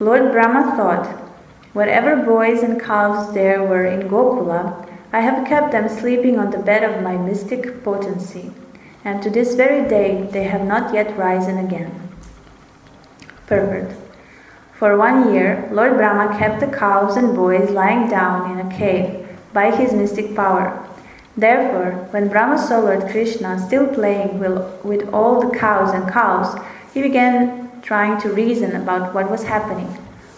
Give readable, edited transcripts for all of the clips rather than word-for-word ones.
Lord Brahma thought, whatever boys and calves there were in Gokula, I have kept them sleeping on the bed of my mystic potency, and to this very day they have not yet risen again. Purport. For 1 year, Lord Brahma kept the calves and boys lying down in a cave by his mystic power. Therefore, when Brahma saw Lord Krishna still playing with all the cows and calves, he began trying to reason about what was happening.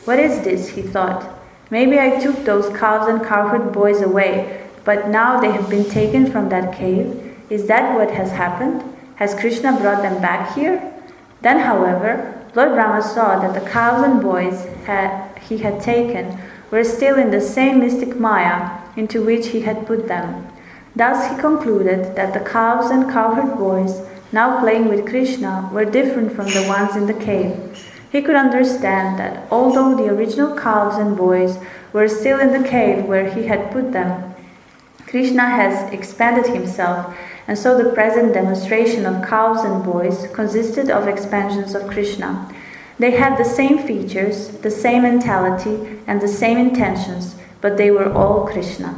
What is this, he thought. Maybe I took those calves and cowherd boys away, but now they have been taken from that cave. Is that what has happened? Has Krishna brought them back here? Then, however, Lord Brahma saw that the cows and boys he had taken were still in the same mystic Maya into which he had put them. Thus he concluded that the cows and cowherd boys, now playing with Krishna, were different from the ones in the cave. He could understand that although the original calves and boys were still in the cave where he had put them, Krishna has expanded himself, and so the present demonstration of cows and boys consisted of expansions of Krishna. They had the same features, the same mentality, and the same intentions, but they were all Krishna.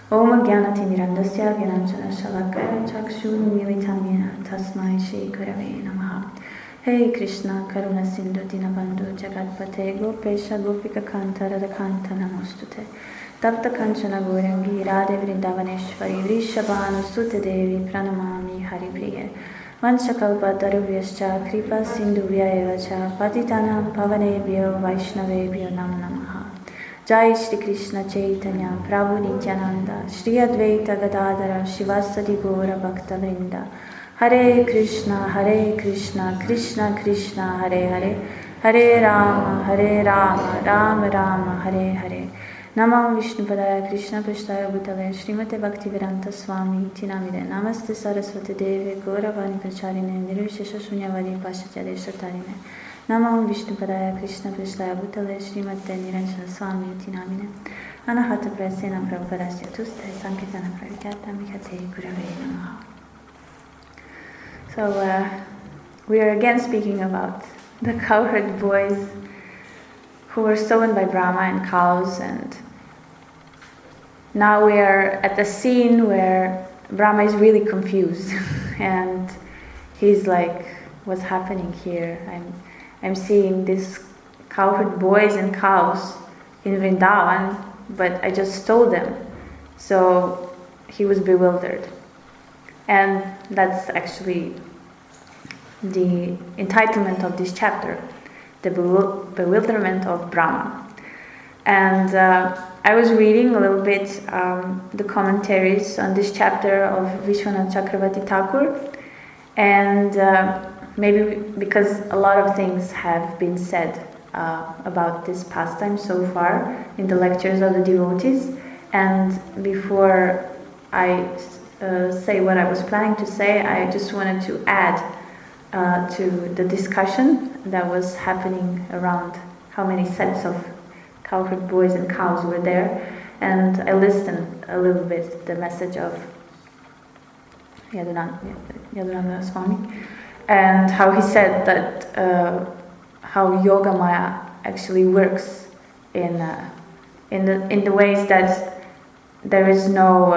Om Gyanati Mirandasya Gyananjana Shalakaya Chakshun Militam Yena Tasmai Shri Gurave Namaha. Hey Krishna Karuna Sindhu Dinabandhu Jagatpate Gopesha Gopika Kanta Radhakanta Namostute Tapta Kanchana Gorangi Radhe Vrindavaneshwari Vrishabhanu Sute Devi Pranamami Haripriye Vanchakalpa Taruvyascha Kripa Sindhu Vyayevacha Patitanam Pavanebhyo Vaishnavebhyo Namo Namaha. Jai Shri Krishna Chaitanya Prabhu Nityananda Shri Advaita Gadadhara Shivasadi Gora Bhakta Vrinda Hare Krishna Krishna Krishna Hare Hare Hare Rama Rama Rama Hare Hare Namam Vishnupadaya Krishna Prashtaya Bhutale Srimate Bhaktivedanta Swami Tinamide Namaste Saraswati Devi Gauravani Pracharine Nirvishesha Shunyavadi Pashatya Deshatarine Namam Vishnupadaya Krishna Prashtaya Bhutale Srimate Niranjana Swami Tinamine Anahata Prasena Prabhupadasya Tuste Sankirtana Pravyata Mikate Gurave Namaha. So we are again speaking about the cowherd boys who were stolen by Brahma and cows, and now we are at the scene where Brahma is really confused and he's like, what's happening here? I'm seeing these cowherd boys and cows in Vrindavan, but I just stole them. So he was bewildered. And that's actually the entitlement of this chapter, the bewilderment of Brahma. And I was reading a little bit the commentaries on this chapter of Vishwanath Chakravarti Thakur, and maybe because a lot of things have been said about this pastime so far in the lectures of the devotees, and before I say what I was planning to say, I just wanted to add to the discussion that was happening around how many sets of cowherd boys and cows were there, and I listened a little bit the message of Yadunanda Swami, and how he said that how Yoga Maya actually works in the ways that there is no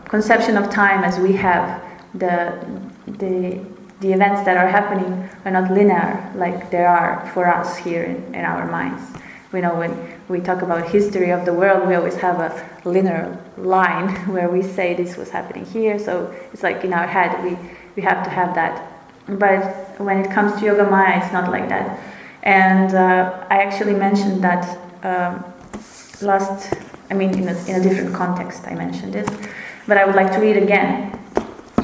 conception of time as we have. The events that are happening are not linear like there are for us here in our minds. We know when we talk about history of the world, we always have a linear line where we say this was happening here, so it's like in our head we have to have that. But when it comes to Yoga Maya, it's not like that. And I actually mentioned that in a different context I mentioned it, but I would like to read again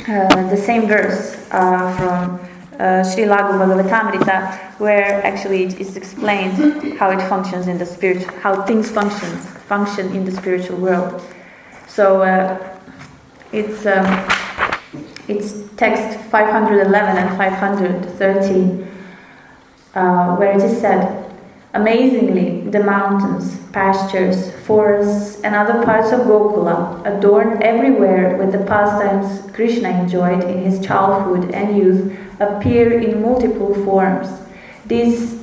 the same verse from Sri Lagu Bhagavatamrita, where actually it is explained how it functions in the spirit, how things function in the spiritual world. So it's text 511 and 513, where it is said, amazingly, the mountains, pastures, forests, and other parts of Gokula, adorned everywhere with the pastimes Krishna enjoyed in his childhood and youth, appear in multiple forms. These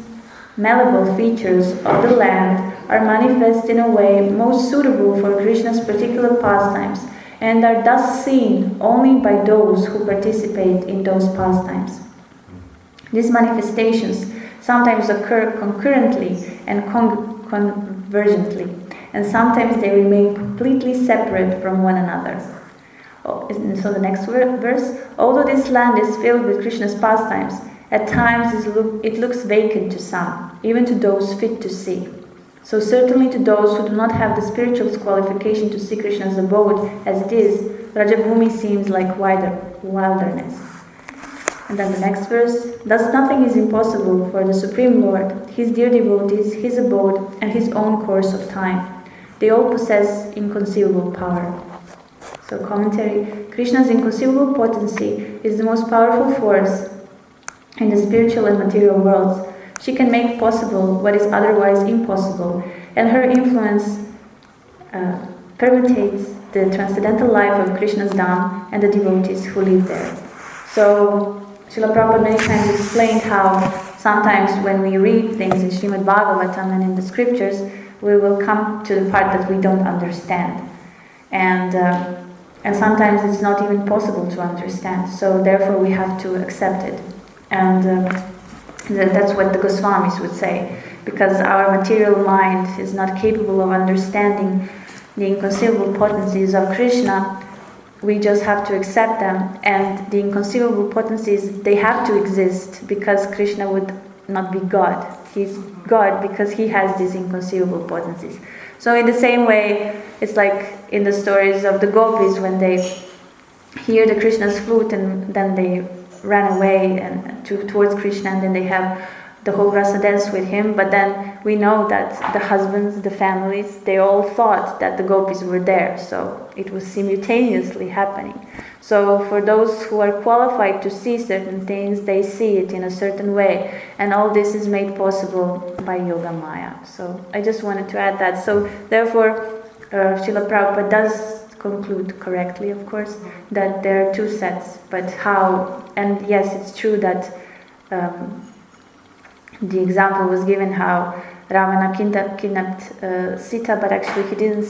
malleable features of the land are manifest in a way most suitable for Krishna's particular pastimes and are thus seen only by those who participate in those pastimes. These manifestations sometimes occur concurrently and convergently, and sometimes they remain completely separate from one another. So the next verse, although this land is filled with Krishna's pastimes, at times it looks vacant to some, even to those fit to see. So certainly to those who do not have the spiritual qualification to see Krishna's abode as it is, Rajabhumi seems like wilderness. And then the next verse, thus nothing is impossible for the Supreme Lord, His dear devotees, His abode, and His own course of time. They all possess inconceivable power. So commentary, Krishna's inconceivable potency is the most powerful force in the spiritual and material worlds. She can make possible what is otherwise impossible, and her influence permeates the transcendental life of Krishna's Dham and the devotees who live there. So Srila Prabhupada many times explained how sometimes when we read things in Srimad Bhagavatam and in the scriptures, we will come to the part that we don't understand. And sometimes it's not even possible to understand. So therefore we have to accept it. And that's what the Goswamis would say. Because our material mind is not capable of understanding the inconceivable potencies of Krishna, we just have to accept them. And the inconceivable potencies, they have to exist because Krishna would not be God. He's God because he has these inconceivable potencies. So in the same way, it's like in the stories of the gopis when they hear the Krishna's flute and then they ran away and towards Krishna, and then they have the whole rasa dance with him. But then we know that the husbands, the families, they all thought that the gopis were there. So it was simultaneously happening. So for those who are qualified to see certain things, they see it in a certain way. And all this is made possible by Yoga Maya. So I just wanted to add that. So therefore, Srila Prabhupada does conclude correctly, of course, that there are two sets. But how, and yes, it's true that the example was given how Ravana kidnapped Sita, but actually he didn't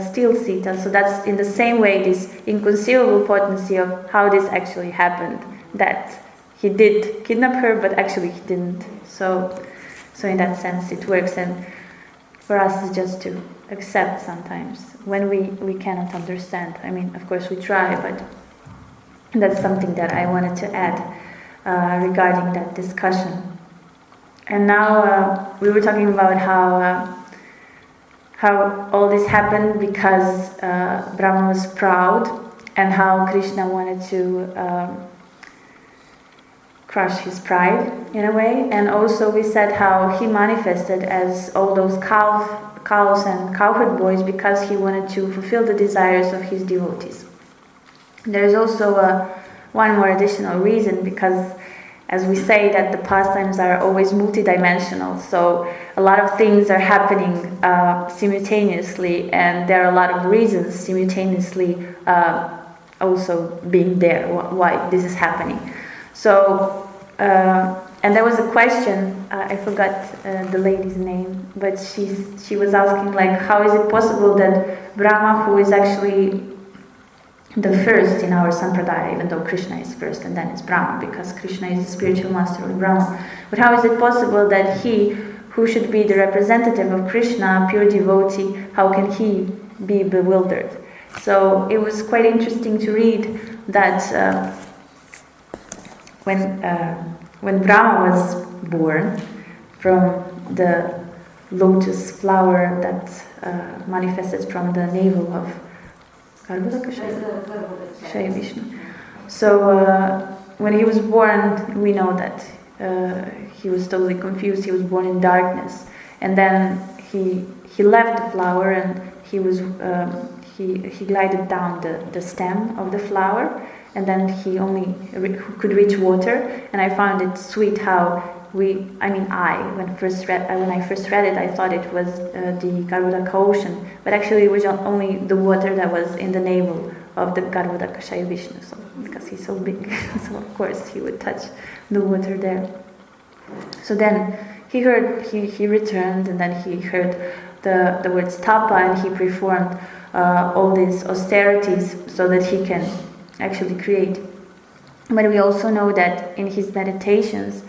steal Sita. So that's in the same way this inconceivable potency of how this actually happened, that he did kidnap her, but actually he didn't. So in that sense it works, and for us it's just to accept sometimes when we cannot understand. I mean, of course we try, but that's something that I wanted to add regarding that discussion. And now we were talking about how all this happened because Brahma was proud, and how Krishna wanted to crush his pride in a way. And also we said how he manifested as all those cows and cowherd boys because he wanted to fulfill the desires of his devotees. There is also one more additional reason, because as we say that the pastimes are always multidimensional, so a lot of things are happening simultaneously, and there are a lot of reasons simultaneously also being there, why this is happening. So, and there was a question, I forgot the lady's name, but she was asking, like, how is it possible that Brahma, who is actually the first in our sampradaya, even though Krishna is first and then it's Brahma, because Krishna is the spiritual master of Brahma. But how is it possible that he, who should be the representative of Krishna, pure devotee, how can he be bewildered? So it was quite interesting to read that when Brahma was born from the lotus flower that manifested from the navel of So when he was born, we know that he was totally confused. He was born in darkness, and then he left the flower, and he glided down the stem of the flower, and then he only could reach water. And I found it sweet how when I first read it, I thought it was the Garudaka ocean, but actually it was only the water that was in the navel of the Garudaka Shaya Vishnu, so, because he's so big, so of course he would touch the water there. So then he returned, and then he heard the words tapa, and he performed all these austerities so that he can actually create. But we also know that in his meditations,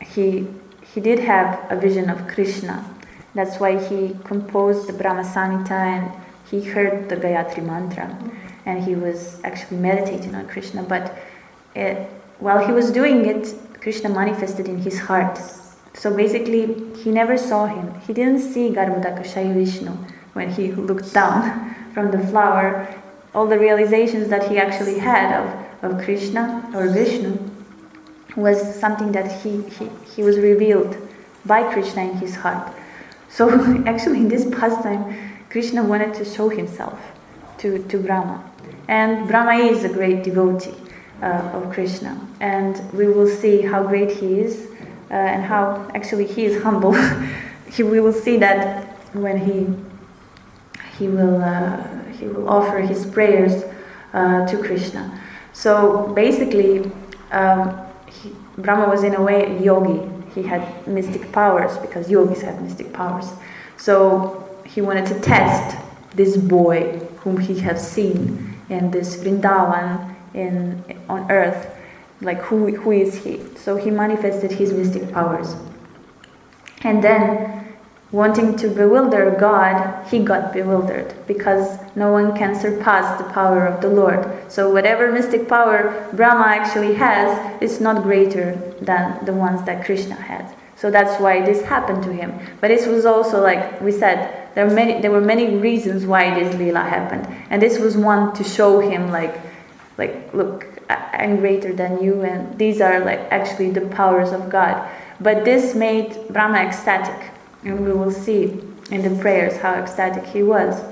he did have a vision of Krishna. That's why he composed the Brahma Samhita, and he heard the Gayatri mantra, and he was actually meditating on Krishna. But while he was doing it, Krishna manifested in his heart. So basically, he never saw him. He didn't see Garbhodakashaya Vishnu when he looked down from the flower. All the realizations that he actually had of Krishna or Vishnu was something that he was revealed by Krishna in his heart. So actually in this pastime, Krishna wanted to show himself to Brahma. And Brahma is a great devotee of Krishna. And we will see how great he is and how actually he is humble. We will see that when he will offer his prayers to Krishna. So basically, Brahma was in a way a yogi. He had mystic powers because yogis have mystic powers. So he wanted to test this boy whom he had seen in this Vrindavan on earth, like who is he? So he manifested his mystic powers. And then, wanting to bewilder God, he got bewildered because no one can surpass the power of the Lord. So whatever mystic power Brahma actually has, it's not greater than the ones that Krishna had. So that's why this happened to him. But this was also, like we said, there were many reasons why this Leela happened. And this was one to show him like look, I'm greater than you, and these are like actually the powers of God. But this made Brahma ecstatic. And we will see in the prayers how ecstatic he was.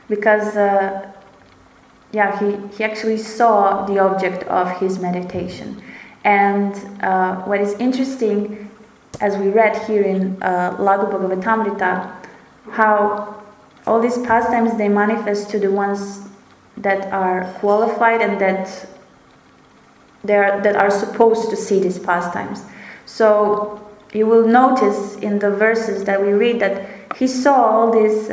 Because he actually saw the object of his meditation. And what is interesting, as we read here in Lagu Bhagavatamrita, how all these pastimes, they manifest to the ones that are qualified and that are supposed to see these pastimes. So you will notice in the verses that we read that he saw all these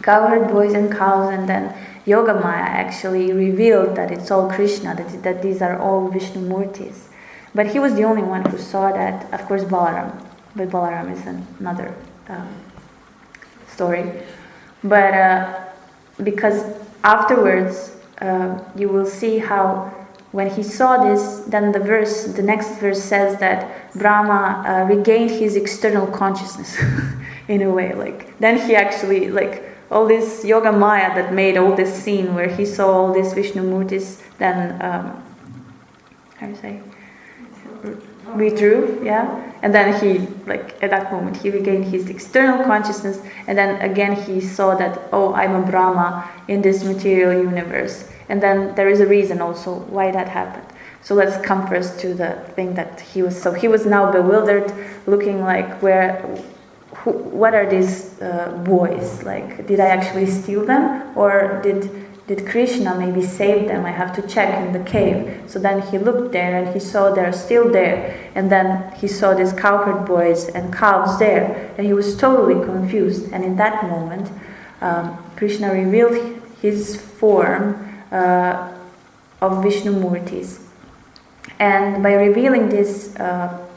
cowherd boys and cows, and then Yogamaya actually revealed that it's all Krishna, that these are all Vishnu Murtis. But he was the only one who saw that. Of course, Balaram. But Balaram is another story. But because afterwards, you will see how when he saw this, then the next verse says that Brahma regained his external consciousness in a way. Like then he actually, like all this Yoga Maya that made all this scene where he saw all these Vishnu Murtis, then withdrew, and then he, like at that moment, he regained his external consciousness, and then again he saw that, oh, I'm a Brahma in this material universe. And then there is a reason also why that happened. So let's come first to the thing that he was now bewildered, looking like what are these boys? Like, did I actually steal them, or did Krishna maybe save them? I have to check in the cave. So then he looked there and he saw they're still there, and then he saw these cowherd boys and cows there, and he was totally confused. And in that moment, Krishna revealed his form of Vishnu Murtis. And by revealing these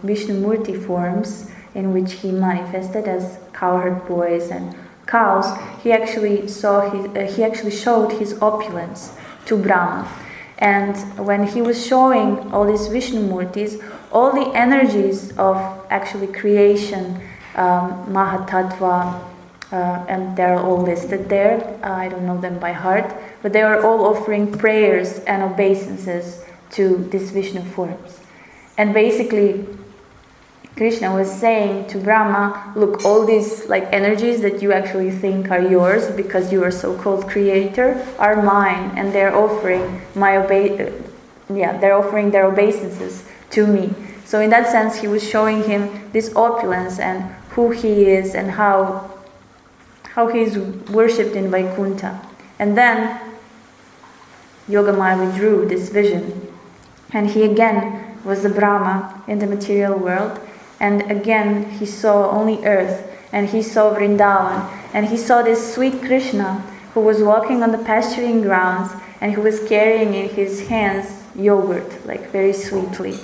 Vishnu Murti forms in which he manifested as cowherd boys and cows, he actually showed his opulence to Brahma. And when he was showing all these Vishnu Murtis, all the energies of actually creation, Mahatattva, and they're all listed there. I don't know them by heart, but they are all offering prayers and obeisances to these Vishnu forms. And basically, Krishna was saying to Brahma, look, all these like energies that you actually think are yours because you are so-called creator are mine, and they're offering they're offering their obeisances to me. So in that sense, he was showing him this opulence and who he is and how he is worshipped in Vaikuntha. And then Yogamaya withdrew this vision, and he again was the Brahma in the material world, and again he saw only earth, and he saw Vrindavan, and he saw this sweet Krishna who was walking on the pasturing grounds, and who was carrying in his hands yogurt, like very sweetly.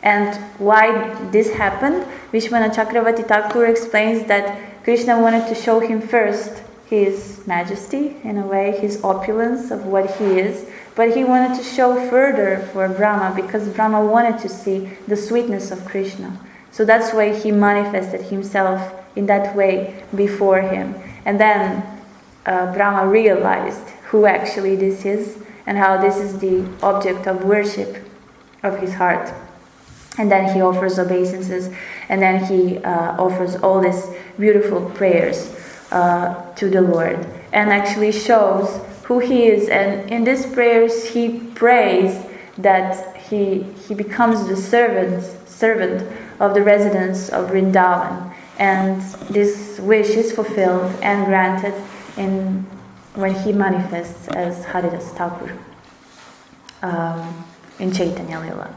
And why this happened, Vishwanath Chakravarti Thakur explains that Krishna wanted to show him first his majesty, in a way, his opulence of what he is, but he wanted to show further for Brahma, because Brahma wanted to see the sweetness of Krishna. So that's why he manifested himself in that way before him. And then Brahma realized who actually this is, and how this is the object of worship of his heart. And then he offers obeisances, and then he offers all these beautiful prayers to the Lord, and actually shows who he is. And in these prayers he prays that he becomes the servant of the residents of Vrindavan, and this wish is fulfilled and granted when he manifests as Haridas Thakur in Chaitanya Lila.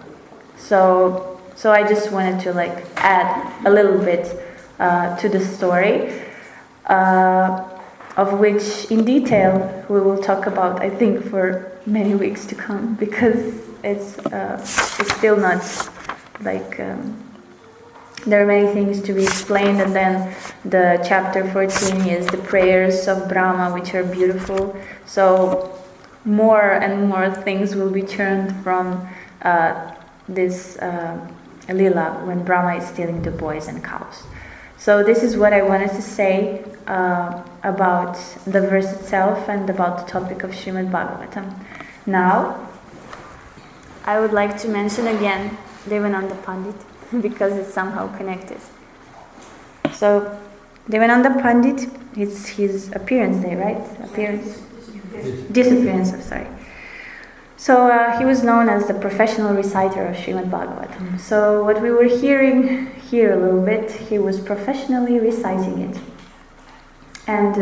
So I just wanted to add a little bit to the story, of which in detail we will talk about, I think, for many weeks to come, because it's still not there are many things to be explained. And then the chapter 14 is the prayers of Brahma, which are beautiful. So more and more things will be turned from this lila when Brahma is stealing the boys and cows. So this is what I wanted to say about the verse itself and about the topic of Srimad Bhagavatam. Now, I would like to mention again Devananda Pandit, because it's somehow connected. So, Devananda Pandit, it's his appearance day, right? Disappearance, I'm sorry. So he was known as the professional reciter of Srimad Bhagavatam. So what we were hearing here a little bit, he was professionally reciting it. And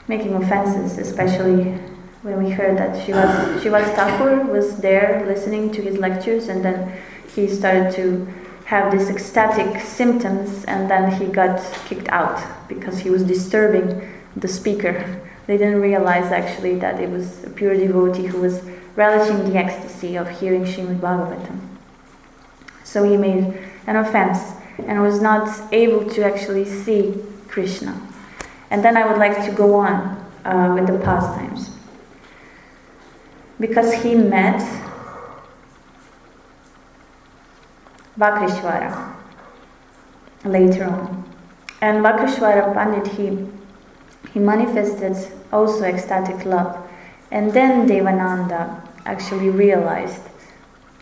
making offenses, especially when we heard that Shivas Thakur was there listening to his lectures, and then he started to have these ecstatic symptoms, and then he got kicked out because he was disturbing the speaker. They didn't realize actually that it was a pure devotee who was relishing the ecstasy of hearing Srimad Bhagavatam. So he made an offense and was not able to actually see Krishna. And then I would like to go on with the pastimes, because he met Vakrishvara later on. And Vakrishvara Pandit, he manifested also ecstatic love. And then Devananda actually realized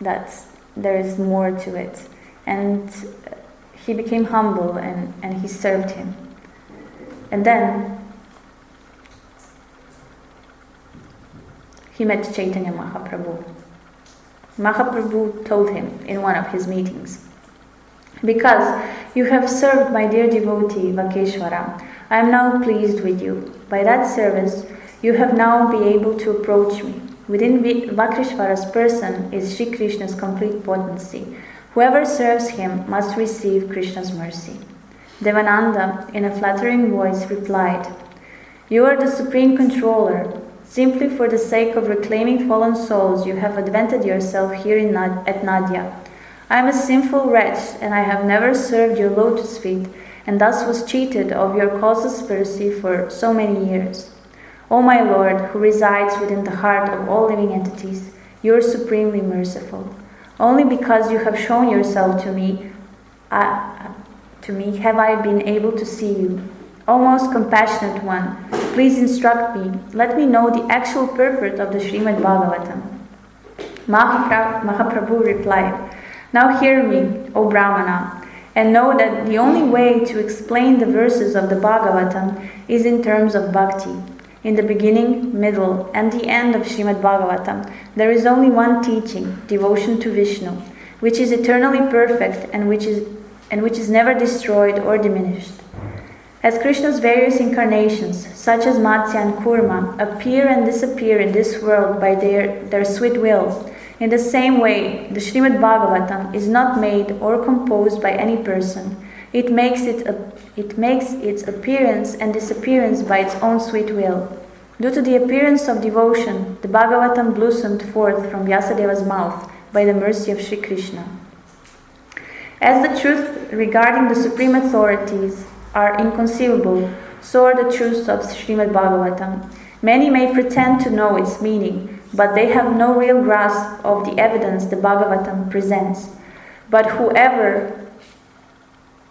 that there is more to it. And he became humble and he served him. And then he met Chaitanya Mahaprabhu. Mahaprabhu told him in one of his meetings, "Because you have served my dear devotee Vakeshwara, I am now pleased with you. By that service, you have now been able to approach me. Within Vakrishvara's person is Shri Krishna's complete potency. Whoever serves him must receive Krishna's mercy." Devananda, in a flattering voice, replied, "You are the supreme controller. Simply for the sake of reclaiming fallen souls, you have advented yourself here at Nadia. I am a sinful wretch, and I have never served your lotus feet, and thus was cheated of your causeless mercy for so many years. O my Lord, who resides within the heart of all living entities, you are supremely merciful. Only because you have shown yourself to me have I been able to see you. O most compassionate one, please instruct me. Let me know the actual purport of the Srimad Bhagavatam." Mahaprabhu replied, "Now hear me, O Brahmana, and know that the only way to explain the verses of the Bhagavatam is in terms of Bhakti. In the beginning, middle, and the end of Srimad Bhagavatam, there is only one teaching, devotion to Vishnu, which is eternally perfect and which is never destroyed or diminished. As Krishna's various incarnations, such as Matsya and Kurma, appear and disappear in this world by their sweet will, In the same way, the Srimad Bhagavatam is not made or composed by any person. It makes its appearance and disappearance by its own sweet will. Due to the appearance of devotion, the Bhagavatam blossomed forth from Vyasadeva's mouth by the mercy of Sri Krishna. As the truth regarding the supreme authorities are inconceivable, so are the truths of Srimad Bhagavatam. Many may pretend to know its meaning, but they have no real grasp of the evidence the Bhagavatam presents. But whoever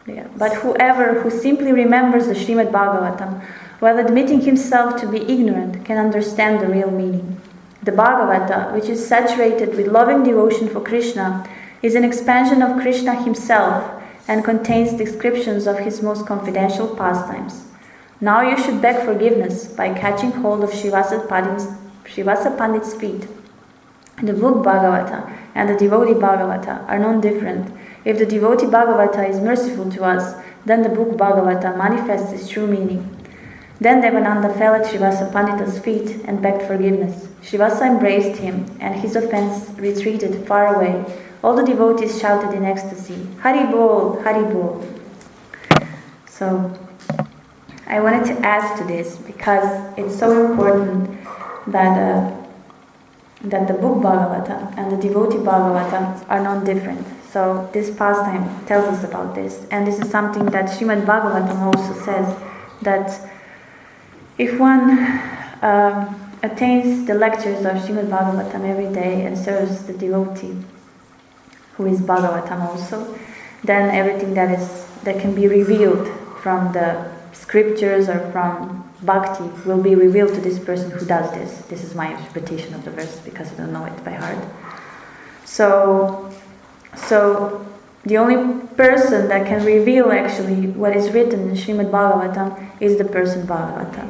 who simply remembers the Srimad Bhagavatam, while admitting himself to be ignorant, can understand the real meaning. The Bhagavata, which is saturated with loving devotion for Krishna, is an expansion of Krishna himself and contains descriptions of his most confidential pastimes. Now you should beg forgiveness by catching hold of Srivasa Pandit's feet. The book Bhagavata and the devotee Bhagavata are non-different. If the devotee Bhagavata is merciful to us, then the book Bhagavata manifests its true meaning. Then Devananda fell at Srivasa Pandita's feet and begged forgiveness. Srivasa embraced him, and his offense retreated far away. All the devotees shouted in ecstasy, Hari Bol, Hari Bol. So, I wanted to add to this because it's so important that the book Bhagavata and the devotee Bhagavata are non-different. So this pastime tells us about this, and this is something that Srimad Bhagavatam also says, that if one attains the lectures of Srimad Bhagavatam every day and serves the devotee, who is Bhagavatam also, then everything that can be revealed from the scriptures or from Bhakti will be revealed to this person who does this. This is my interpretation of the verse because I don't know it by heart. So the only person that can reveal actually what is written in Srimad Bhagavatam is the person Bhagavatam.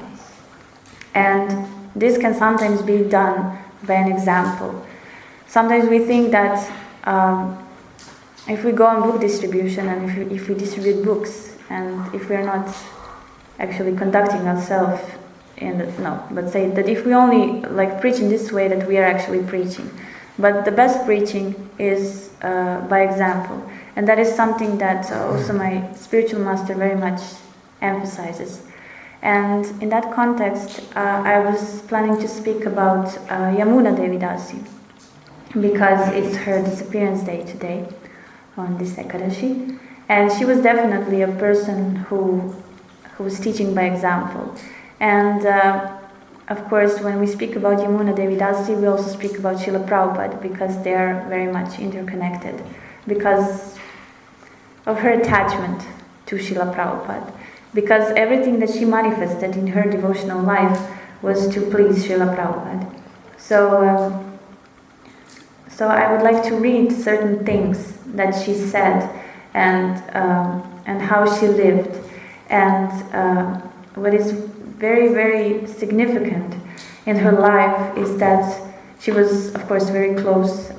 And this can sometimes be done by an example. Sometimes we think that if we go on book distribution and if we distribute books and if we are not actually conducting ourselves but say that if we only preach in this way, that we are actually preaching. But the best preaching is by example, and that is something that also my spiritual master very much emphasizes. And in that context, I was planning to speak about Yamuna Devi Dasi, because it's her disappearance day today on this Ekadashi, and she was definitely a person who was teaching by example. And of course, when we speak about Yamuna Devi Dasi, we also speak about Srila Prabhupada, because they are very much interconnected, because of her attachment to Srila Prabhupada, because everything that she manifested in her devotional life was to please Srila Prabhupada. So I would like to read certain things that she said and how she lived. And what is very, very significant in her life is that she was, of course, very close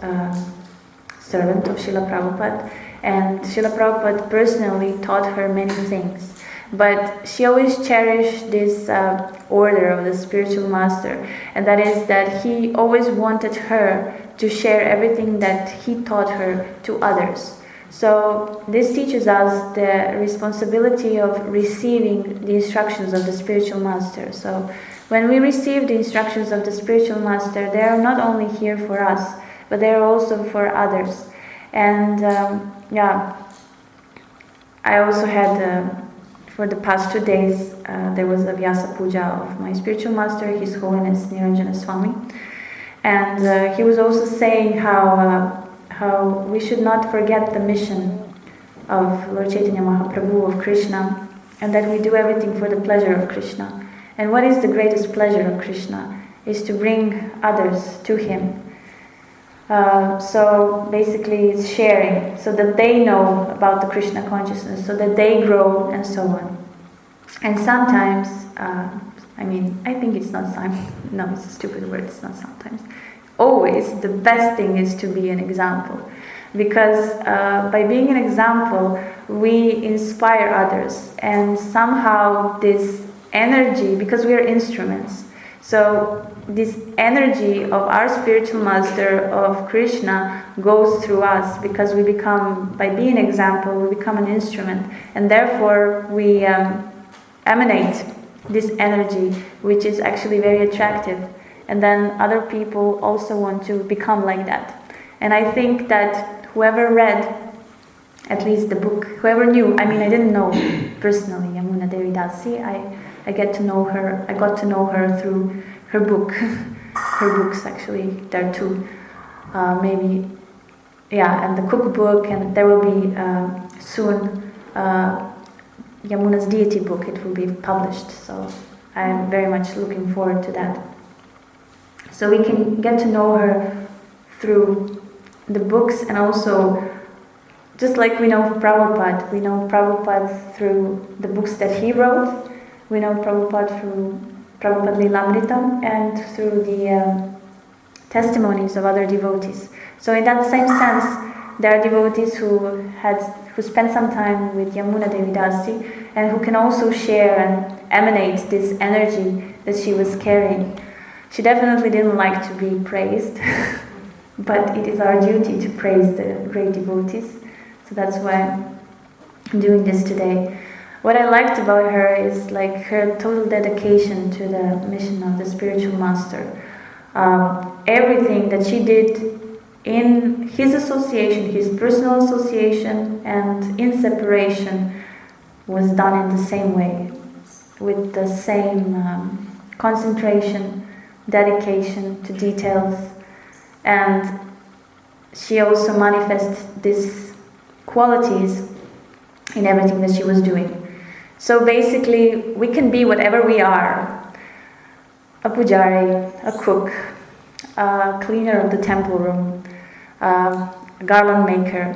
servant of Srila Prabhupada, and Srila Prabhupada personally taught her many things. But she always cherished this order of the spiritual master, and that is that he always wanted her to share everything that he taught her to others. So this teaches us the responsibility of receiving the instructions of the spiritual master. So when we receive the instructions of the spiritual master, they are not only here for us, but they are also for others. And I also had, for the past 2 days, there was a Vyasa Puja of my spiritual master, His Holiness Niranjana Swami. And he was also saying how we should not forget the mission of Lord Chaitanya Mahaprabhu, of Krishna, and that we do everything for the pleasure of Krishna. And what is the greatest pleasure of Krishna? Is to bring others to him. So basically it's sharing, so that they know about the Krishna consciousness, so that they grow, and so on. And sometimes, I think it's not sometimes, no, it's a stupid word, it's not sometimes. Always, the best thing is to be an example. Because by being an example, we inspire others. And somehow this energy, because we are instruments, so this energy of our spiritual master, of Krishna, goes through us, because we become, by being an example, we become an instrument, and therefore we emanate this energy, which is actually very attractive, and then other people also want to become like that. And I think that whoever read at least the book, whoever knew, I mean, I didn't know personally Yamuna Devi Dasi. I got to know her through her book. Her books, actually, there are two. Maybe, yeah, and the cookbook, and there will be soon Yamuna's deity book. It will be published, so I'm very much looking forward to that. So we can get to know her through the books, and also, just like we know Prabhupada through the books that he wrote, we know Prabhupada through Prabhupada Lilamritam and through the testimonies of other devotees. So in that same sense, there are devotees who spent some time with Yamuna Devi Dasi, and who can also share and emanate this energy that she was carrying. She definitely didn't like to be praised, but it is our duty to praise the great devotees. So that's why I'm doing this today. What I liked about her is like her total dedication to the mission of the spiritual master. Everything that she did in his association, his personal association, and in separation was done in the same way, with the same concentration, dedication to details, and she also manifested these qualities in everything that she was doing. So basically, we can be whatever we are: a pujari, a cook, a cleaner of the temple room, a garland maker,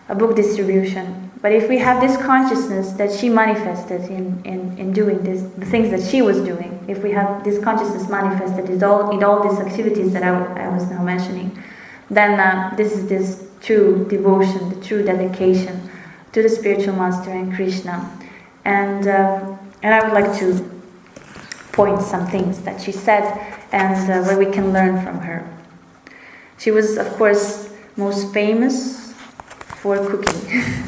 a book distribution. But if we have this consciousness that she manifested in doing this, the things that she was doing, if we have this consciousness manifested in all these activities that I was now mentioning, then this is this true devotion, the true dedication to the spiritual master and Krishna. And I would like to point some things that she said and where we can learn from her. She was, of course, most famous for cooking.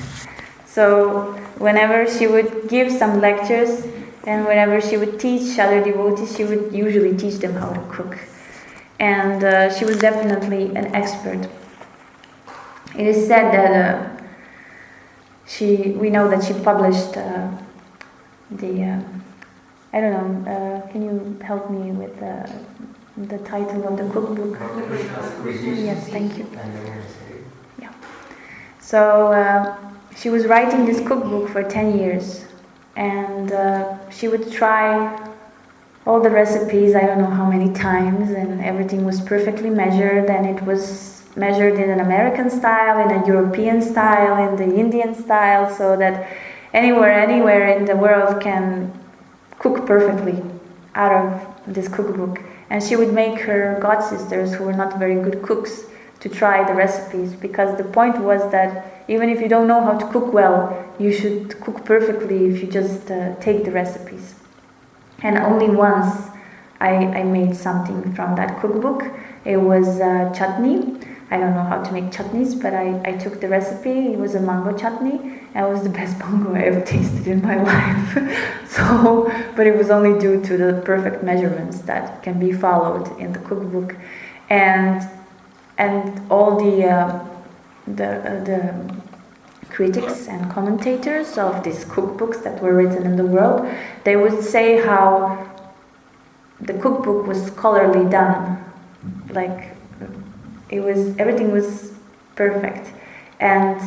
So whenever she would give some lectures and whenever she would teach other devotees, she would usually teach them how to cook. And she was definitely an expert. It is said that we know that she published I don't know, can you help me with the title of the cookbook? Yes, thank you. Yeah. So she was writing this cookbook for 10 years, and she would try all the recipes, I don't know how many times, and everything was perfectly measured, and it was measured in an American style, in a European style, in the Indian style, so that anywhere in the world can cook perfectly out of this cookbook. And she would make her god sisters, who were not very good cooks, to try the recipes, because the point was that even if you don't know how to cook well, you should cook perfectly if you just take the recipes. And only once I made something from that cookbook. It was chutney. I don't know how to make chutneys, but I took the recipe. It was a mango chutney, and it was the best mango I ever tasted in my life. But it was only due to the perfect measurements that can be followed in the cookbook, and all the critics and commentators of these cookbooks that were written in the world, they would say how the cookbook was scholarly done, like everything was perfect, and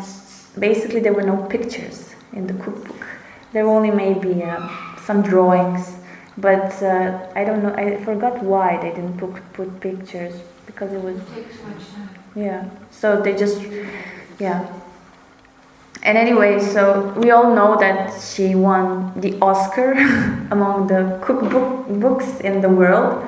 basically there were no pictures in the cookbook. There were only maybe some drawings, but I don't know. I forgot why they didn't put pictures, because it was So they just And anyway, so we all know that she won the Oscar among the cookbooks in the world.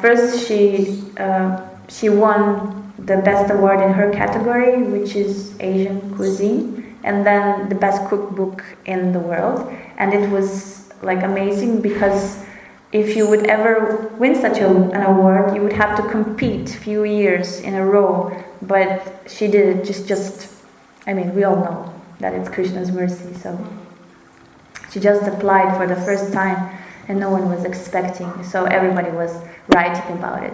First, she won the best award in her category, which is Asian cuisine, and then the best cookbook in the world. And it was like amazing, because if you would ever win such an award, you would have to compete few years in a row. But she did it just we all know that it's Krishna's mercy. So she just applied for the first time, and no one was expecting. So everybody was writing about it.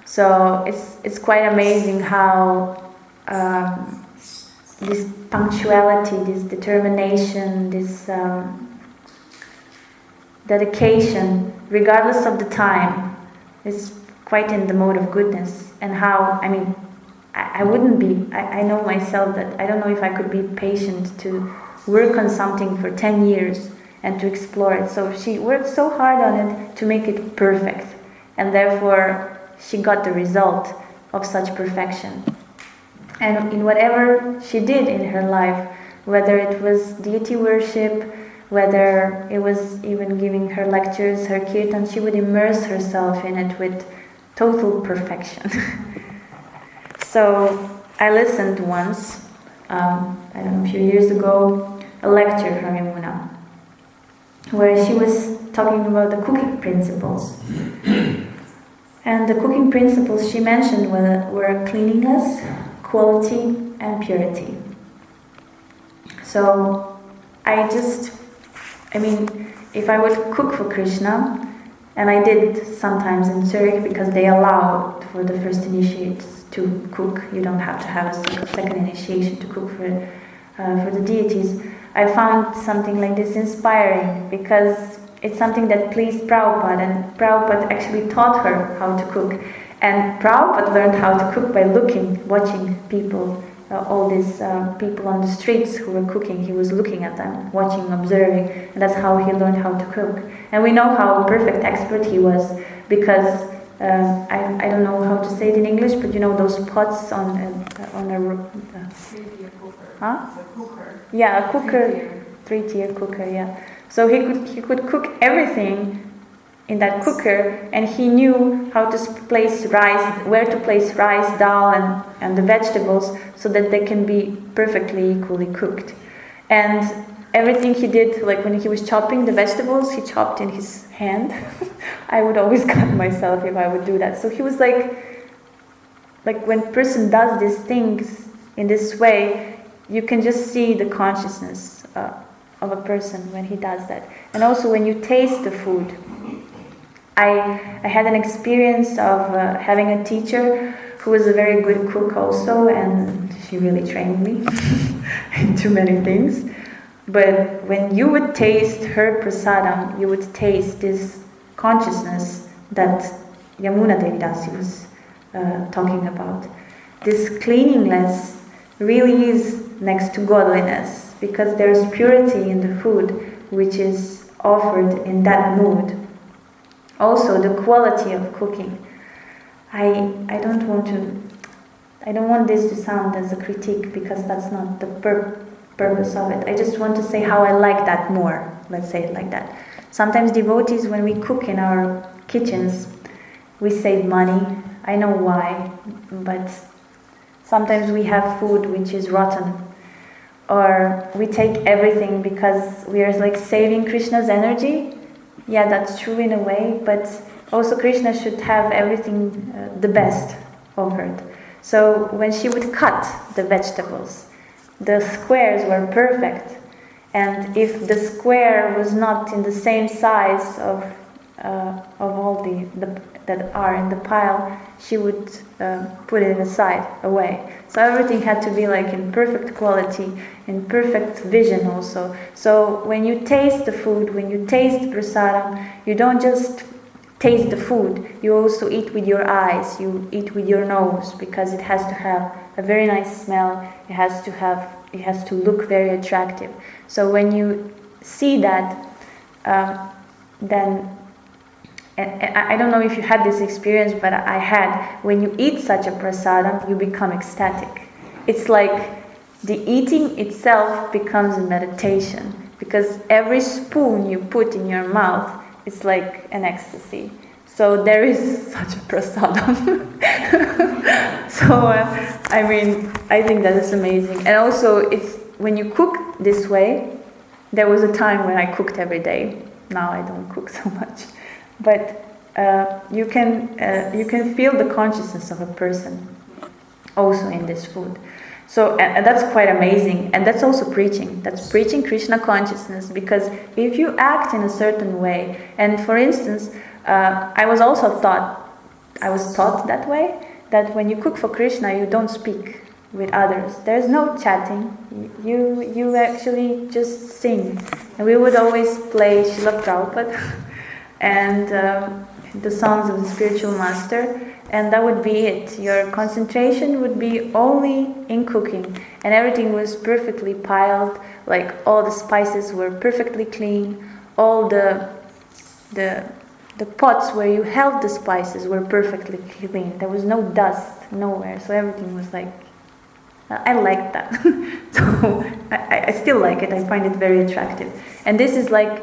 So it's quite amazing how this punctuality, this determination, this dedication, regardless of the time, is quite in the mode of goodness. And how, I wouldn't be, I know myself that I don't know if I could be patient to work on something for 10 years and to explore it. So she worked so hard on it to make it perfect. And therefore, she got the result of such perfection. And in whatever she did in her life, whether it was deity worship, whether it was even giving her lectures, her kirtan, she would immerse herself in it with total perfection. So I listened once, a few years ago, a lecture from Yamuna, where she was talking about the cooking principles. And the cooking principles she mentioned were cleanliness, quality, and purity. So if I would cook for Krishna, and I did sometimes in Zurich because they allowed for the first initiates to cook. You don't have to have a second initiation to cook for the deities. I found something like this inspiring because it's something that pleased Prabhupada, and Prabhupada actually taught her how to cook. And Prabhupada learned how to cook by watching people, all these people on the streets who were cooking. He was looking at them, watching, observing, and that's how he learned how to cook. And we know how perfect expert he was because I don't know how to say it in English, but you know those pots on a 3-tier cooker. Huh? A cooker. Yeah, a cooker. 3-tier cooker. Yeah. So he could cook everything in that cooker, and he knew how to place rice, where to place rice, dal, and the vegetables so that they can be perfectly equally cooked. And everything he did, like when he was chopping the vegetables, he chopped in his hand. I would always cut myself if I would do that. So he was like when a person does these things in this way, you can just see the consciousness of a person when he does that. And also when you taste the food. I had an experience of having a teacher who was a very good cook also, and she really trained me into many things. But when you would taste her prasadam, you would taste this consciousness that Yamuna Devi Dasi was talking about. This cleanliness really is next to godliness, because there's purity in the food which is offered in that mood. Also, the quality of cooking. I don't want this to sound as a critique, because that's not the purpose of it. I just want to say how I like that more. Let's say it like that. Sometimes devotees, when we cook in our kitchens, we save money. I know why, but sometimes we have food which is rotten. Or we take everything because we are like saving Krishna's energy. Yeah, that's true in a way, but also Krishna should have everything the best offered. So when she would cut the vegetables, the squares were perfect. And if the square was not in the same size of all the that are in the pile, she would put it aside, away. So everything had to be like in perfect quality, in perfect vision also. So when you taste the food, when you taste prasadam, you don't just taste the food, you also eat with your eyes, you eat with your nose, because it has to have a very nice smell, it has to look very attractive. So when you see that, then, and I don't know if you had this experience, but I had, when you eat such a prasadam, you become ecstatic. It's like the eating itself becomes a meditation, because every spoon you put in your mouth, it's like an ecstasy. So there is such a prasadam. So, I think that is amazing. And also, it's when you cook this way, there was a time when I cooked every day. Now I don't cook so much. but you can feel the consciousness of a person also in this food. So and that's quite amazing, and that's also preaching. That's preaching Krishna consciousness, because if you act in a certain way, and for instance, I was taught that way, that when you cook for Krishna, you don't speak with others. There's no chatting. You actually just sing. And we would always play Srila Prabhupada and the songs of the spiritual master, and that would be it. Your concentration would be only in cooking, and everything was perfectly piled, like all the spices were perfectly clean, all the pots where you held the spices were perfectly clean. There was no dust nowhere, so everything was like, I like that. So I still like it. I find it very attractive. And this is like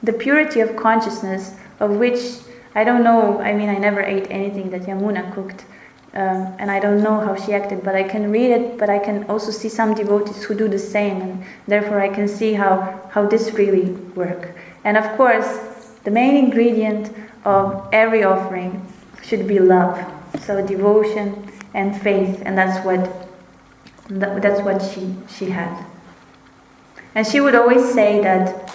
the purity of consciousness, of which I don't know. I mean, I never ate anything that Yamuna cooked, and I don't know how she acted, but I can read it, but I can also see some devotees who do the same, and therefore I can see how this really works. And of course, the main ingredient of every offering should be love. So devotion and faith, and that's what she had. And she would always say that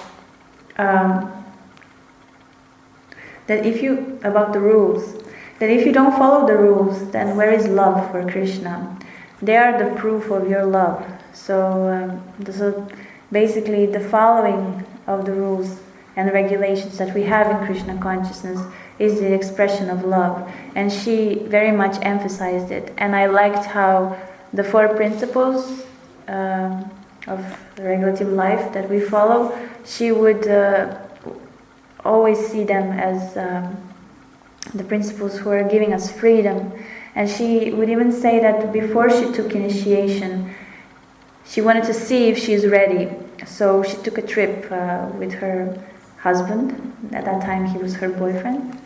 about the rules, that if you don't follow the rules, then where is love for Krishna? They are the proof of your love. So basically the following of the rules and regulations that we have in Krishna consciousness is the expression of love. And she very much emphasized it. And I liked how the 4 principles of regulative life that we follow, she would always see them as the principles who are giving us freedom. And she would even say that before she took initiation, she wanted to see if she's ready. So she took a trip with her husband. At that time he was her boyfriend.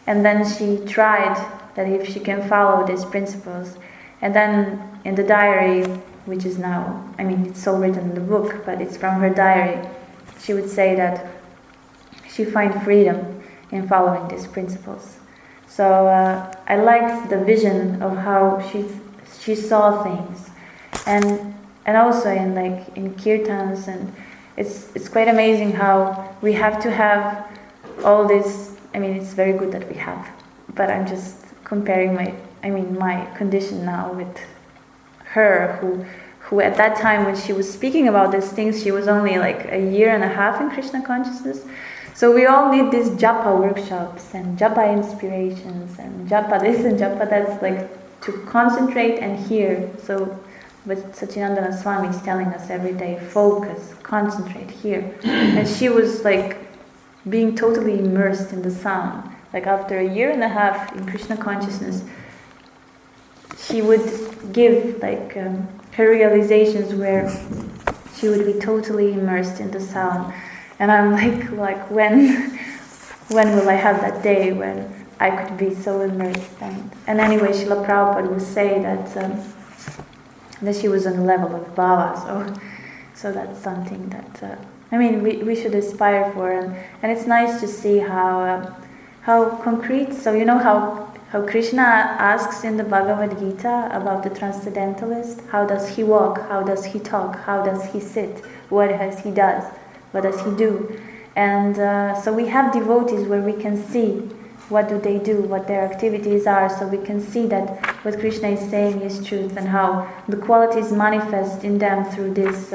And then she tried that if she can follow these principles. And then in the diary, which is now, I mean, it's all written in the book, but it's from her diary, she would say that she finds freedom in following these principles. So I liked the vision of how she saw things, and also in kirtans, and it's quite amazing how we have to have all this. I mean, it's very good that we have, but I'm just comparing my condition now with her, who at that time when she was speaking about these things, she was only like 1.5 years in Krishna consciousness. So we all need these japa workshops and japa inspirations and japa this and japa that, like to concentrate and hear. So what Satchidananda Swami is telling us every day, focus, concentrate, hear. And she was like being totally immersed in the sound. Like after 1.5 years in Krishna consciousness, she would give like her realizations where she would be totally immersed in the sound. And I'm like when will I have that day when I could be so immersed? And anyway, Srila Prabhupada would say that she was on the level of Baba. So that's something that we should aspire for. And it's nice to see how concrete. So you know how Krishna asks in the Bhagavad Gita about the transcendentalist, how does he walk, how does he talk, how does he sit, what does he do? And so we have devotees where we can see what do they do, what their activities are, so we can see that what Krishna is saying is truth, and how the qualities manifest in them through these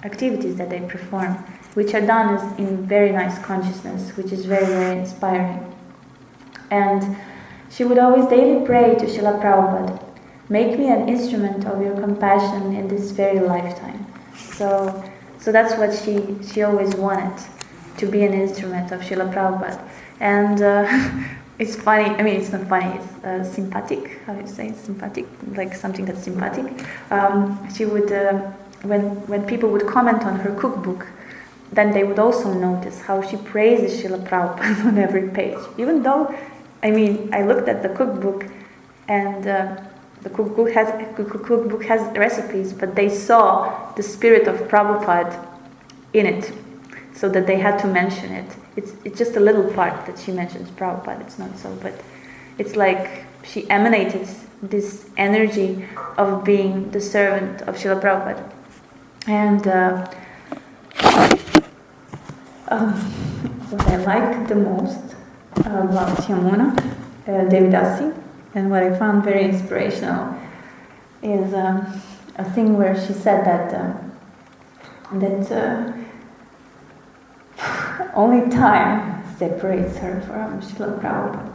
activities that they perform, which are done in very nice consciousness, which is very, very inspiring. And she would always daily pray to Srila Prabhupada, make me an instrument of your compassion in this very lifetime. So that's what she always wanted, to be an instrument of Srila Prabhupada. And it's funny, it's not funny, it's sympathetic, how you say sympathetic, like something that's sympathetic. She would, when people would comment on her cookbook, then they would also notice how she praises Srila Prabhupada on every page. Even though, I looked at the cookbook, and the cookbook has recipes, but they saw the spirit of Prabhupada in it. so that they had to mention it. It's just a little part that she mentions Prabhupada, it's not so, but it's like she emanated this energy of being the servant of Srila Prabhupada. And what I like the most about Yamuna, Devi Dasi, and what I found very inspirational is a thing where she said that only time separates her from Srila Prabhupada.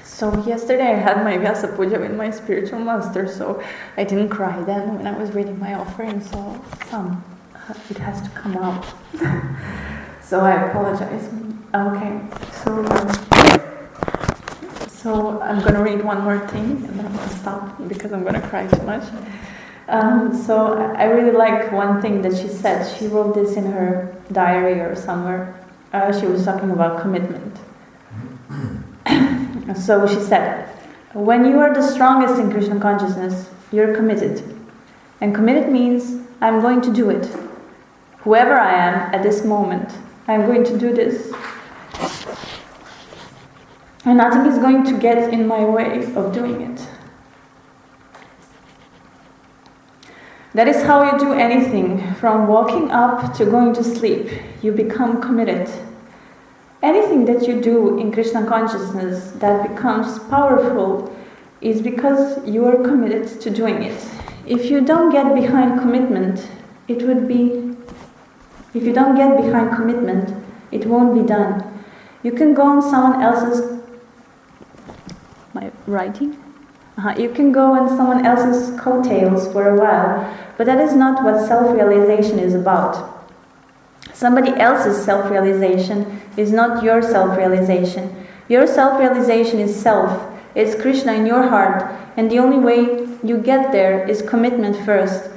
So yesterday I had my Vyasa Puja with my spiritual master, so I didn't cry then when I was reading my offering, so it has to come out. So I apologize. Okay, so I'm going to read one more thing and then I'm going to stop because I'm going to cry too much. So I really like one thing that she said. She wrote this in her diary or somewhere. She was talking about commitment. So she said, when you are the strongest in Krishna consciousness, you're committed. And committed means I'm going to do it. Whoever I am at this moment, I'm going to do this. And nothing is going to get in my way of doing it. That is how you do anything, from waking up to going to sleep. You become committed. Anything that you do in Krishna consciousness that becomes powerful is because you are committed to doing it. If you don't get behind commitment, it won't be done. You can go on someone else's You can go on someone else's coattails for a while, but that is not what self-realization is about. Somebody else's self-realization is not your self-realization. Your self-realization is self. It's Krishna in your heart, and the only way you get there is commitment first.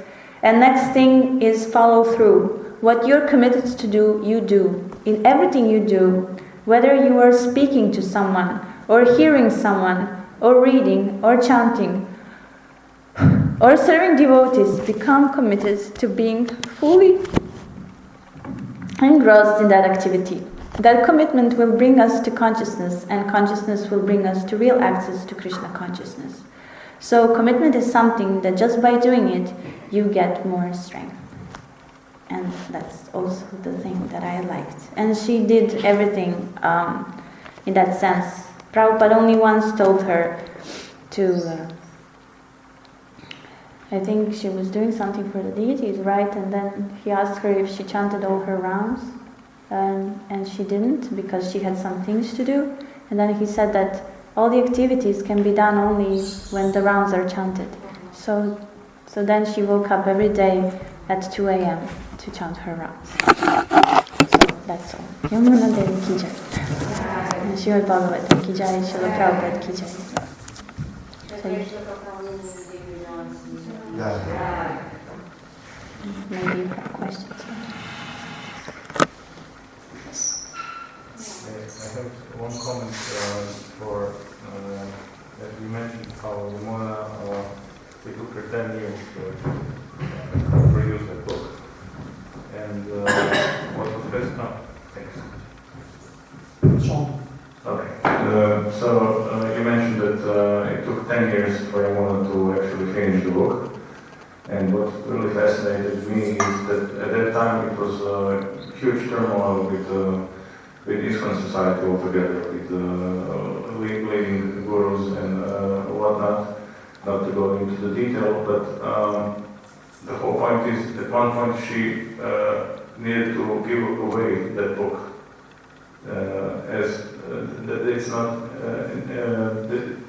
And next thing is follow through. What you're committed to do, you do. In everything you do, whether you are speaking to someone, or hearing someone, or reading, or chanting, or serving devotees, become committed to being fully engrossed in that activity. That commitment will bring us to consciousness, and consciousness will bring us to real access to Krishna consciousness. So commitment is something that just by doing it, you get more strength. And that's also the thing that I liked. And she did everything in that sense. Prabhupada only once told her to, I think she was doing something for the deities, right? And then he asked her if she chanted all her rounds, and she didn't because she had some things to do. And then he said that all the activities can be done only when the rounds are chanted. So then she woke up every day at 2 a.m. to chant her rounds. So that's all. Yamuna Devi ki jai. Srimad Bhagavatam ki jai. Srila Prabhupada ki jai. Maybe you have questions. I have one comment for that you mentioned how Yamuna, it took her 10 years to produce that book. And what was best now? Thanks. Okay. So you mentioned that it took 10 years for Yamuna to actually finish the book. And what really fascinated me is that at that time it was a huge turmoil with ISKCON society altogether, with leading gurus and whatnot. Not to go into the detail, but the whole point is, at one point she needed to give away that book as that it's not,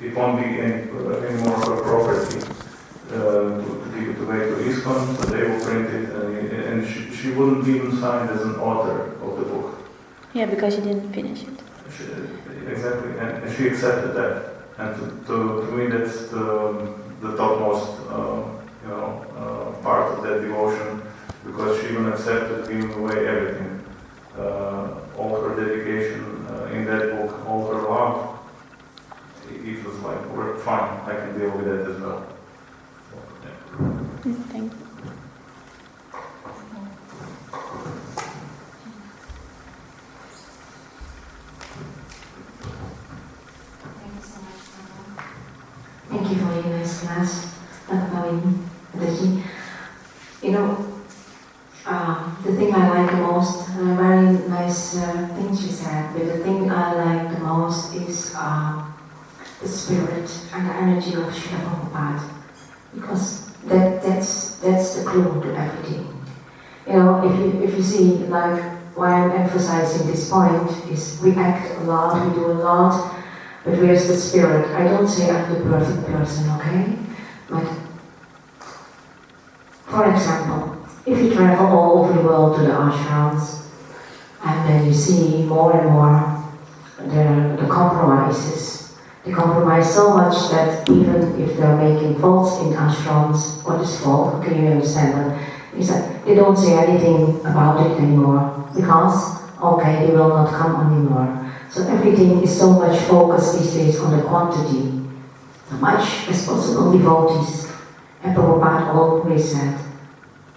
it won't be any more her property to give it away to ISKCON, so they will print it, and she wouldn't even sign as an author of the book. Yeah, because she didn't finish it. Exactly, and she accepted that. And to me, that's the topmost, part of that devotion, because she even accepted giving away everything. all her dedication in that book, all her love, it was like, we're fine, I can deal with that as well. Thank you. Thank you for your nice class, Lokapavani, Dasi. You know, the thing I like the most, very nice thing she said, but the thing I like the most is the spirit and the energy of Srila Prabhupada, because that's the clue to everything. You know, if you see, like, why I'm emphasizing this point is we act a lot, we do a lot, but where's the spirit? I don't say I'm the perfect person, okay? But, for example, if you travel all over the world to the ashrams, and then you see more and more the compromises. They compromise so much that even if they're making faults in ashrams, what is fault? Okay, you understand, but it's like they don't say anything about it anymore because, okay, they will not come anymore. So everything is so much focused these days on the quantity, as much as possible devotees. And Prabhupada always said,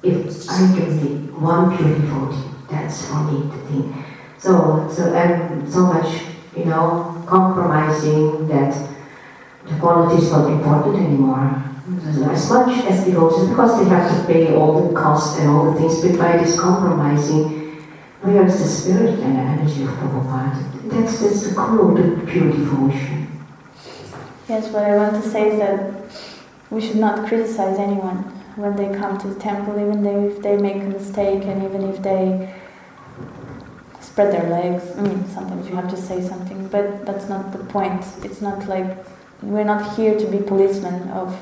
if I can be one pure devotee, that's for me the thing. So and so much, you know, compromising that the quality is not important anymore. As much as devotees, because they have to pay all the costs and all the things, but by this compromising, where is the spirit and the energy of Prabhupada? That's the clue to pure devotion. Yes, what I want to say is that we should not criticize anyone when they come to the temple, even if they make a mistake and even if they spread their legs. I mean, sometimes you have to say something, but that's not the point. It's not like, we're not here to be policemen of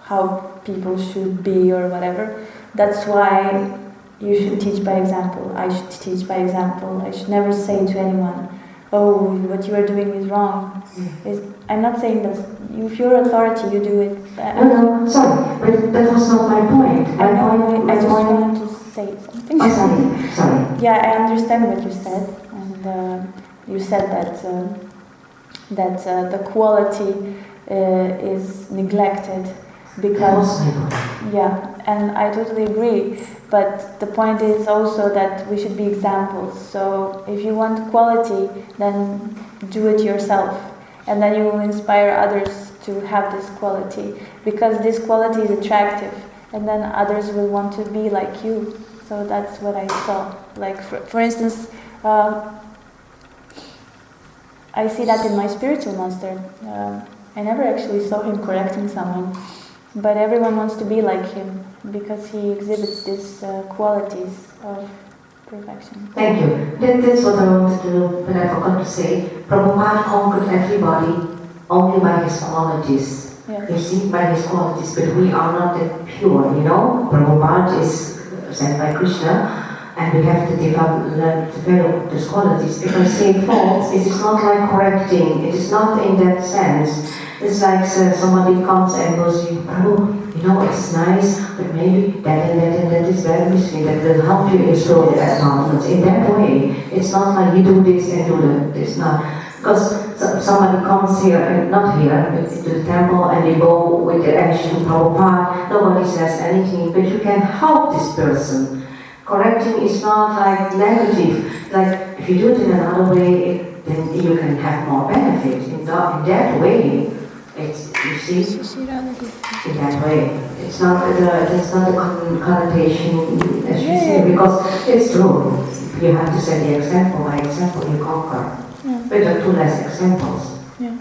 how people should be or whatever. That's why you should teach by example. I should teach by example. I should never say to anyone, oh, what you are doing is wrong. I'm not saying that if you're authority, you do it. No, sorry, but that was not my point. I just wanted to say something. Oh, sorry. Yeah, I understand what you said, and you said that the quality is neglected because, yeah, and I totally agree. But the point is also that we should be examples. So if you want quality, then do it yourself, and then you will inspire others to have this quality, because this quality is attractive, and then others will want to be like you. So that's what I saw. Like for instance, I see that in my spiritual master. I never actually saw him correcting someone, but everyone wants to be like him because he exhibits these qualities of perfection. Thank you. That's what I wanted to do, but I forgot to say. Prabhupada conquered everybody only by his qualities. Yeah. You see, by his qualities, but we are not that pure, you know. Prabhupada is sent by Krishna, and we have to develop these qualities. If I say faults, it is not like correcting, it is not in that sense. It's like somebody comes and goes, Prabhu, you know, it's nice, but maybe that and that is very missing, that will help you install the accountants. In that way, it's not like you do this and do that. It's not. Because somebody comes here, and not here, but to the temple, and they go with the action to Prabhupada, nobody says anything, but you can help this person. Correcting is not like negative. Like, if you do it in another way, then you can have more benefit. In that way, it's, you see, in that way. It's not the connotation as you say, because it's true. You have to set the example. By example, you conquer. Yeah. But there are two less examples. Yeah.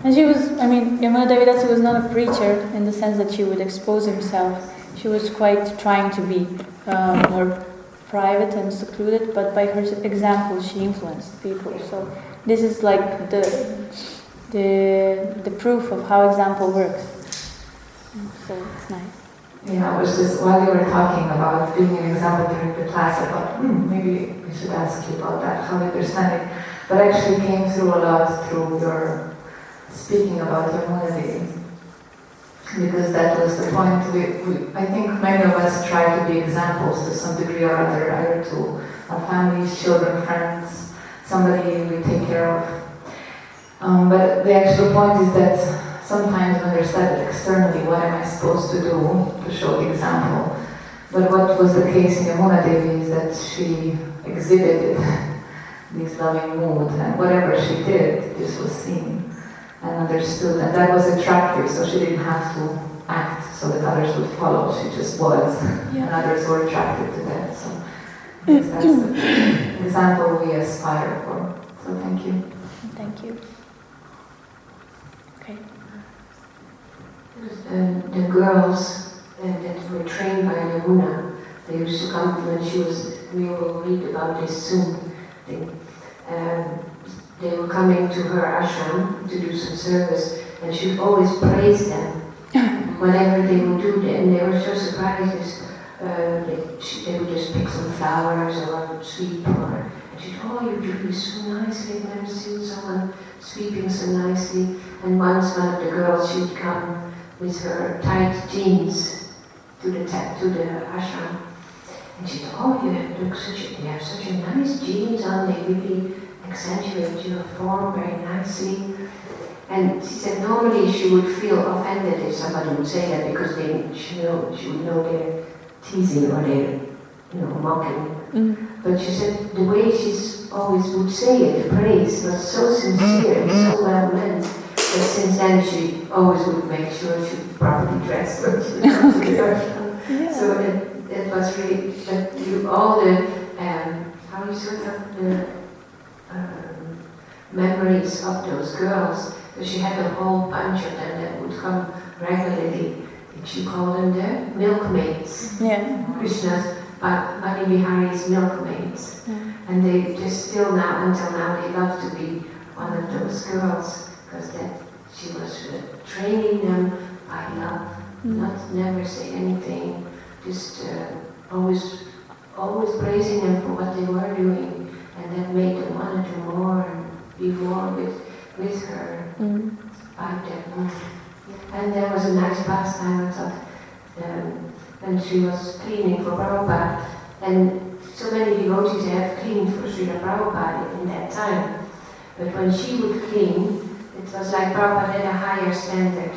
And she was, Yamuna Devi Dasi was not a preacher in the sense that she would expose herself. She was quite trying to be more private and secluded, but by her example she influenced people. So this is like the proof of how example works. So it's nice. Yeah, I was just, while you were talking about being an example during the class, I thought, maybe we should ask you about that, how you understand it. But actually came through a lot through your speaking about Yamuna Devi. because that was the point. I think many of us try to be examples to some degree or other, either to our families, children, friends, somebody we take care of. But the actual point is that sometimes when they're studied externally, what am I supposed to do to show the example? But what was the case in Yamuna Devi is that she exhibited this loving mood, and whatever she did, this was seen and understood, and that was attractive, so she didn't have to act so that others would follow, she just was, and others were attracted to that. So I guess that's the example we aspire for. So thank you. Thank you. Okay. The girls that were trained by Yamuna, they used to come we will read about this soon. They were coming to her ashram to do some service, and she would always praise them whenever they would do that, and they were so surprised. They would just pick some flowers or sweep, and she'd, oh, you do this so nicely. I've never seen someone sweeping so nicely. And once one of the girls, she'd come with her tight jeans to the ashram, and she thought, oh, you have such a nice jeans on, they really accentuate your form very nicely. And she said normally she would feel offended if somebody would say that, because she would know they're teasing or they're mocking. But she said the way she always would say it, the praise, was so sincere and so well meant, that since then she always would make sure she was properly dressed when she would come to the ashram. So it was really, all the, how you sort of the memories of those girls, because she had a whole bunch of them that would come regularly. She called them the milkmaids. Krishna's, Bhakti Bihari's milkmaids. And they just still now, until now, they love to be one of those girls, because she was training them by love, never say anything, just always praising them for what they were doing, and that made them want to do more and be more with her by them. And there was a nice pastime, I thought, when she was cleaning for Prabhupada, and so many devotees have cleaned for Srila Prabhupada in that time. But when she would clean, it was like Prabhupada had a higher standard.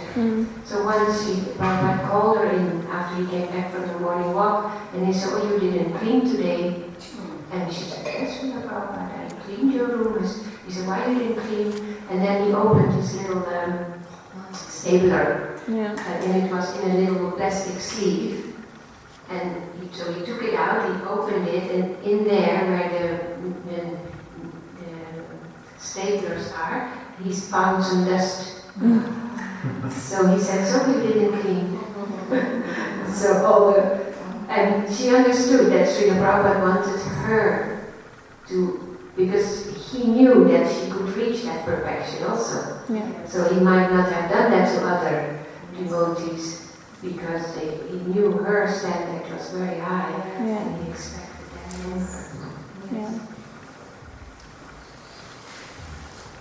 So once Prabhupada called her in after he came back from the morning walk, and he said, oh, you didn't clean today? And she said, yes, Srila Prabhupada, I cleaned your room. He said, why you didn't clean? And then he opened his little stabler, and it was in a little plastic sleeve. And so he took it out, he opened it, and in there, where the staplers are, he found some dust. So he said, so you didn't clean. And she understood that Srila Prabhupada wanted her to, because he knew that she could reach that perfection also. So he might not have done that to other devotees, because he knew her standard was very high, and he expected that from her.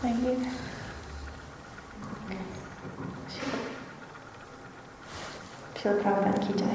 Thank you. Srila Prabhupada ki jai.